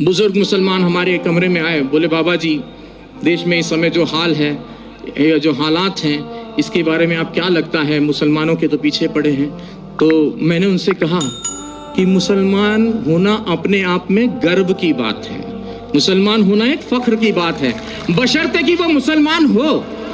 बुजुर्ग मुसलमान हमारे कमरे में आए, बोले बाबा जी देश में इस समय जो हाल है, जो हालात हैं, इसके बारे में आप क्या लगता है, मुसलमानों के तो पीछे पड़े हैं। तो मैंने उनसे कहा कि मुसलमान होना अपने आप में गर्व की बात है, मुसलमान होना एक फख्र की बात है, बशर्ते कि वो मुसलमान हो।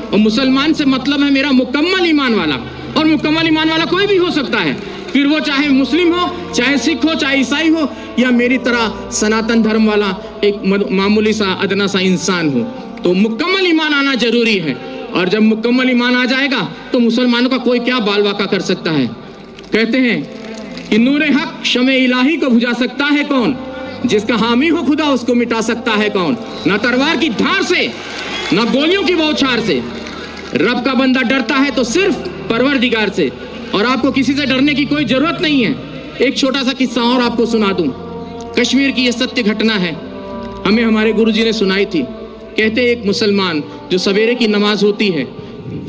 और मुसलमान से मतलब है मेरा मुकम्मल ईमान वाला, और मुकम्मल ईमान वाला कोई भी हो सकता है, फिर वो चाहे मुस्लिम हो, चाहे सिख हो, चाहे ईसाई हो, या मेरी तरह सनातन धर्म वाला एक मामूली सा अदना सा इंसान हो। तो मुकम्मल ईमान आना जरूरी है, और जब मुकम्मल ईमान आ जाएगा तो मुसलमानों का कोई क्या बाल वाका कर सकता है। कहते हैं कि नूरे हक शमे इलाही को बुझा सकता है कौन, जिसका हामी हो खुदा उसको मिटा सकता है कौन। ना तलवार की धार से, ना गोलियों की बौछार से, रब का बंदा डरता है तो सिर्फ परवरदिगार से, और आपको किसी से डरने की कोई जरूरत नहीं है। एक छोटा सा किस्सा और आपको सुना दूं। कश्मीर की ये सत्य घटना है, हमें हमारे गुरुजी ने सुनाई थी। कहते एक मुसलमान जो सवेरे की नमाज होती है,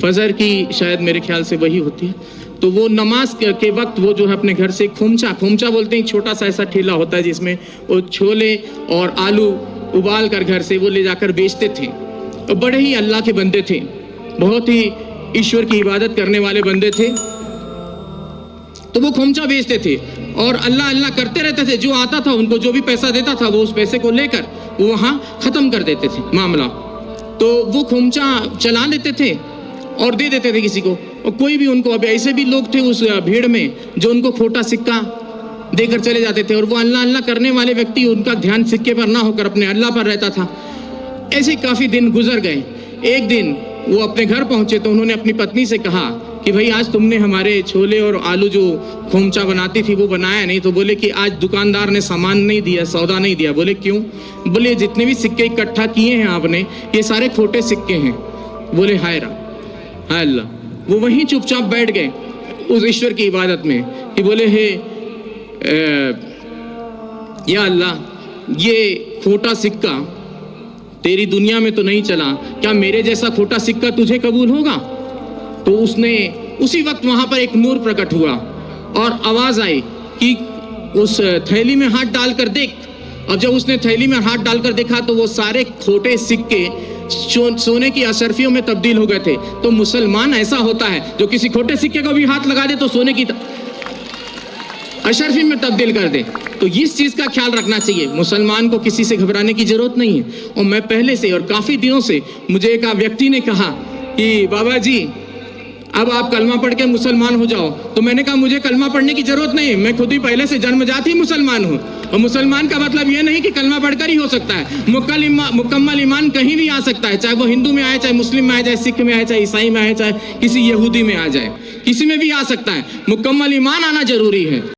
फजर की शायद मेरे ख्याल से वही होती है, तो वो नमाज के वक्त वो जो है अपने घर से खोमचा बोलते हैं, छोटा सा ऐसा ठेला होता है जिसमें वो छोले और आलू उबाल कर घर से वो ले जाकर बेचते थे। और बड़े ही अल्लाह के बंदे थे, बहुत ही ईश्वर की इबादत करने वाले बंदे थे। तो वो खोमचा बेचते थे और अल्लाह अल्लाह करते रहते थे। जो आता था उनको जो भी पैसा देता था वो उस पैसे को लेकर वो वहाँ ख़त्म कर देते थे मामला। तो वो खोमचा चला लेते थे और दे देते थे किसी को, और कोई भी उनको, अब ऐसे भी लोग थे उस भीड़ में जो उनको खोटा सिक्का देकर चले जाते थे, और वो अल्लाह अल्लाह करने वाले व्यक्ति, उनका ध्यान सिक्के पर ना होकर अपने अल्लाह पर रहता था। ऐसे काफ़ी दिन गुजर गए। एक दिन वो अपने घर पहुंचे तो उन्होंने अपनी पत्नी से कहा कि भाई आज तुमने हमारे छोले और आलू जो खोमचा बनाती थी वो बनाया नहीं। तो बोले कि आज दुकानदार ने सामान नहीं दिया, सौदा नहीं दिया। बोले क्यों? बोले जितने भी सिक्के इकट्ठा किए हैं आपने, ये सारे खोटे सिक्के हैं। बोले हाय अल्लाह। वो वहीं चुपचाप बैठ गए उस ईश्वर की इबादत में कि बोले हे या अल्लाह, ये खोटा सिक्का तेरी दुनिया में तो नहीं चला, क्या मेरे जैसा खोटा सिक्का तुझे कबूल होगा? तो उसने उसी वक्त वहां पर एक नूर प्रकट हुआ और आवाज आई कि उस थैली में हाथ डालकर देख। और जब उसने थैली में हाथ डालकर देखा तो वो सारे खोटे सिक्के सोने की अशर्फियों में तब्दील हो गए थे। तो मुसलमान ऐसा होता है जो किसी खोटे सिक्के को भी हाथ लगा दे तो सोने की अशर्फी में तब्दील कर दे। तो इस चीज का ख्याल रखना चाहिए, मुसलमान को किसी से घबराने की जरूरत नहीं है। और मैं पहले से और काफी दिनों से, मुझे एक व्यक्ति ने कहा कि बाबा जी अब आप कलमा पढ़ के मुसलमान हो जाओ। तो मैंने कहा मुझे कलमा पढ़ने की जरूरत नहीं, मैं खुद ही पहले से जन्मजात ही मुसलमान हूँ। और मुसलमान का मतलब ये नहीं कि कलमा पढ़कर ही हो सकता है, मुकम्मल ईमान कहीं भी आ सकता है, चाहे वो हिंदू में आए, चाहे मुस्लिम में आए, चाहे सिख में आए, चाहे ईसाई में आए, चाहे किसी यहूदी में आ जाए, किसी में भी आ सकता है। मुकम्मल ईमान आना जरूरी है।